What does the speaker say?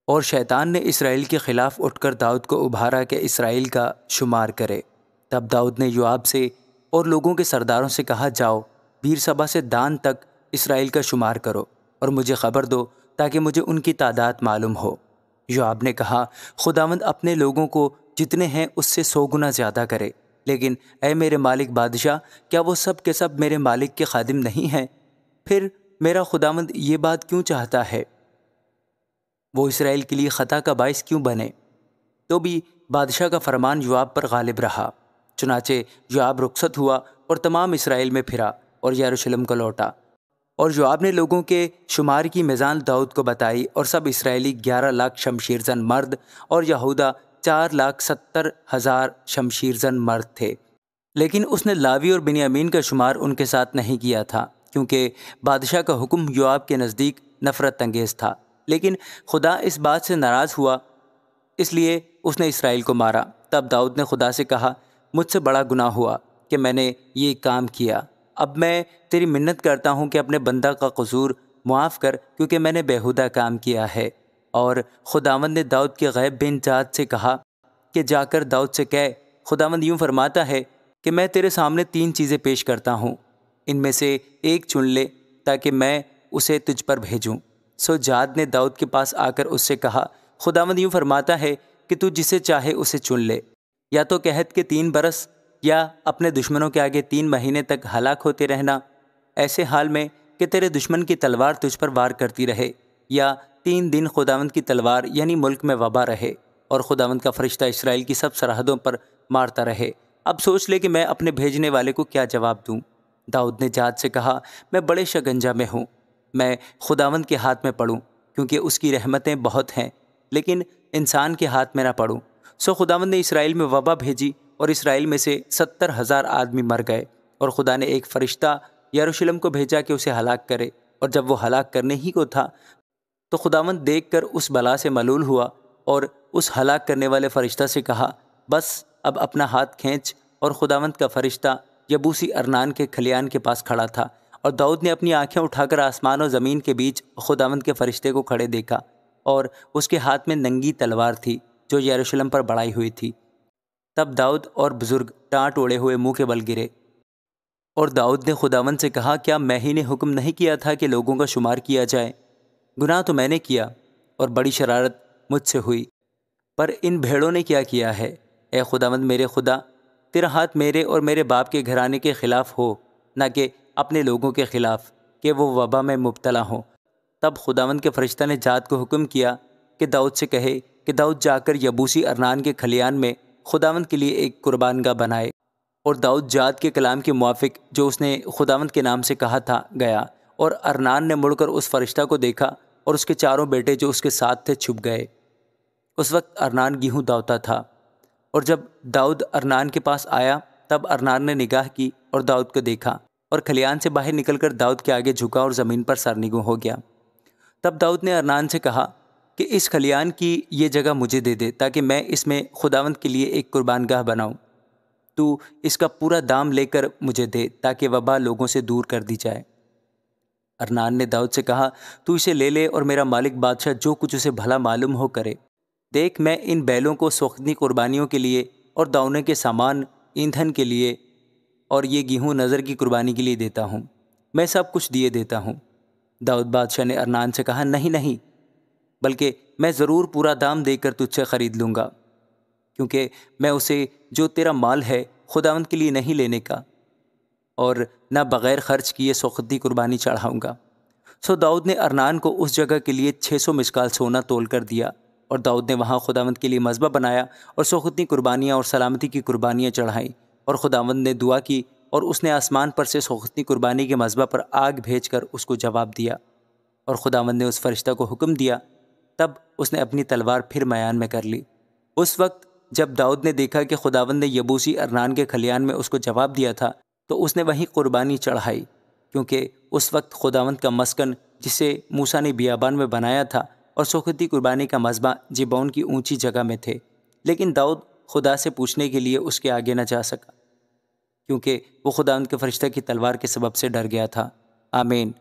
اور شیطان نے اسرائیل کے خلاف اٹھ کر داؤد کو ابھارا کہ اسرائیل کا شمار کرے۔ تب داؤد نے یوآب سے اور لوگوں کے سرداروں سے کہا، جاؤ بیرسبا سے دان تک اسرائیل کا شمار کرو اور مجھے خبر دو تاکہ مجھے ان کی تعداد معلوم ہو۔ یوآب نے کہا، خداوند اپنے لوگوں کو جتنے ہیں اس سے 100 گنا زیادہ کرے، لیکن اے میرے مالک بادشاہ، کیا وہ سب کے سب میرے مالک کے خادم نہیں ہیں؟ پھر میرا خداوند یہ بات کیوں چاہتا ہے؟ وہ اسرائیل کے لیے خطا کا باعث کیوں بنے؟ تو بھی بادشاہ کا فرمان یوآب پر غالب رہا۔ چنانچہ یوآب رخصت ہوا اور تمام اسرائیل میں پھرا اور یروشلم کو لوٹا۔ اور یوآب نے لوگوں کے شمار کی میزان داؤد کو بتائی، اور سب اسرائیلی 11 لاکھ شمشیر زن مرد اور یہودا 4,70,000 شمشیر زن مرد تھے۔ لیکن اس نے لاوی اور بنیامین کا شمار ان کے ساتھ نہیں کیا تھا، کیونکہ بادشاہ کا حکم یوآب کے نزدیک نفرت انگیز تھا۔ لیکن خدا اس بات سے ناراض ہوا، اس لیے اس نے اسرائیل کو مارا۔ تب داؤد نے خدا سے کہا، مجھ سے بڑا گناہ ہوا کہ میں نے یہ کام کیا۔ اب میں تیری منت کرتا ہوں کہ اپنے بندہ کا قصور معاف کر، کیونکہ میں نے بیہودہ کام کیا ہے۔ اور خداوند نے داؤد کے غیب بن جاد سے کہا کہ جا کر داؤد سے کہہ، خداوند یوں فرماتا ہے کہ میں تیرے سامنے 3 چیزیں پیش کرتا ہوں، ان میں سے ایک چن لے تاکہ میں اسے تجھ پر بھیجوں۔ سو جاد نے داؤد کے پاس آ کر اس سے کہا، خداوند یوں فرماتا ہے کہ تو جسے چاہے اسے چن لے، یا تو قحط کے 3 برس، یا اپنے دشمنوں کے آگے 3 مہینے تک ہلاک ہوتے رہنا، ایسے حال میں کہ تیرے دشمن کی تلوار تجھ پر وار کرتی رہے، یا 3 دن خداوند کی تلوار یعنی ملک میں وبا رہے اور خداوند کا فرشتہ اسرائیل کی سب سرحدوں پر مارتا رہے۔ اب سوچ لے کہ میں اپنے بھیجنے والے کو کیا جواب دوں۔ داؤد نے جاد سے کہا، میں بڑے شکنجہ میں ہوں، میں خداوند کے ہاتھ میں پڑوں، کیونکہ اس کی رحمتیں بہت ہیں، لیکن انسان کے ہاتھ میں نہ پڑوں۔ سو خداوند نے اسرائیل میں وبا بھیجی اور اسرائیل میں سے 70,000 آدمی مر گئے، اور خدا نے ایک فرشتہ یروشلم کو بھیجا کہ اسے ہلاک کرے، اور جب وہ ہلاک کرنے ہی کو تھا تو خداوند دیکھ کر اس بلا سے ملول ہوا اور اس ہلاک کرنے والے فرشتہ سے کہا، بس اب اپنا ہاتھ کھینچ۔ اور خداوند کا فرشتہ یبوسی ارنان کے کھلیان کے پاس کھڑا تھا، اور داؤد نے اپنی آنکھیں اٹھا کر آسمان و زمین کے بیچ خداوند کے فرشتے کو کھڑے دیکھا، اور اس کے ہاتھ میں ننگی تلوار تھی جو یروشلم پر بڑھائی ہوئی تھی۔ تب داؤد اور بزرگ ٹانٹ اوڑے ہوئے منہ کے بل گرے، اور داؤد نے خداوند سے کہا، کیا میں ہی نے حکم نہیں کیا تھا کہ لوگوں کا شمار کیا جائے؟ گناہ تو میں نے کیا اور بڑی شرارت مجھ سے ہوئی، پر ان بھیڑوں نے کیا کیا ہے؟ اے خداوند میرے خدا، تیرا ہاتھ میرے اور میرے باپ کے گھرانے کے خلاف ہو، نہ کہ اپنے لوگوں کے خلاف، کہ وہ وبا میں مبتلا ہوں۔ تب خداوند کے فرشتہ نے جاد کو حکم کیا کہ داؤد سے کہے کہ داؤد جا کر یبوسی ارنان کے کھلیان میں خداوند کے لیے ایک قربان گاہ بنائے۔ اور داؤد جاد کے کلام کے موافق جو اس نے خداوند کے نام سے کہا تھا گیا، اور ارنان نے مڑ کر اس فرشتہ کو دیکھا، اور اس کے 4 بیٹے جو اس کے ساتھ تھے چھپ گئے۔ اس وقت ارنان گیہوں داوتا تھا، اور جب داؤد ارنان کے پاس آیا تب ارنان نے نگاہ کی اور داؤد کو دیکھا، اور کھلیان سے باہر نکل کر داؤد کے آگے جھکا اور زمین پر سرنگوں ہو گیا۔ تب داؤد نے ارنان سے کہا کہ اس کھلیان کی یہ جگہ مجھے دے دے تاکہ میں اس میں خداوند کے لیے ایک قربان گاہ بناؤں۔ تو اس کا پورا دام لے کر مجھے دے تاکہ وبا لوگوں سے دور کر دی جائے۔ ارنان نے داؤد سے کہا، تو اسے لے لے اور میرا مالک بادشاہ جو کچھ اسے بھلا معلوم ہو کرے۔ دیکھ، میں ان بیلوں کو سوختنی قربانیوں کے لیے اور داؤنے کے سامان ایندھن کے لیے اور یہ گیہوں نظر کی قربانی کے لیے دیتا ہوں، میں سب کچھ دیے دیتا ہوں۔ داؤد بادشاہ نے ارنان سے کہا، نہیں نہیں، بلکہ میں ضرور پورا دام دے کر تجھ سے خرید لوں گا، کیونکہ میں اسے جو تیرا مال ہے خداوند کے لیے نہیں لینے کا، اور نہ بغیر خرچ کیے سوختی قربانی چڑھاؤں گا۔ سو داؤد نے ارنان کو اس جگہ کے لیے 600 مشکال سونا تول کر دیا، اور داؤد نے وہاں خداوند کے لیے مذبح بنایا اور سوختی قربانیاں اور سلامتی کی قربانیاں چڑھائیں۔ اور خداوند نے دعا کی، اور اس نے آسمان پر سے سوختی قربانی کے مذبح پر آگ بھیج کر اس کو جواب دیا۔ اور خداوند نے اس فرشتہ کو حکم دیا، تب اس نے اپنی تلوار پھر میان میں کر لی۔ اس وقت جب داؤد نے دیکھا کہ خداوند نے یبوسی ارنان کے کھلیان میں اس کو جواب دیا تھا، تو اس نے وہیں قربانی چڑھائی، کیونکہ اس وقت خداوند کا مسکن جسے موسیٰ نے بیابان میں بنایا تھا اور سوختی قربانی کا مذبح جبون کی اونچی جگہ میں تھے۔ لیکن داؤد خدا سے پوچھنے کے لیے اس کے آگے نہ جا سکا، کیونکہ وہ خداوند کے فرشتہ کی تلوار کے سبب سے ڈر گیا تھا۔ آمین۔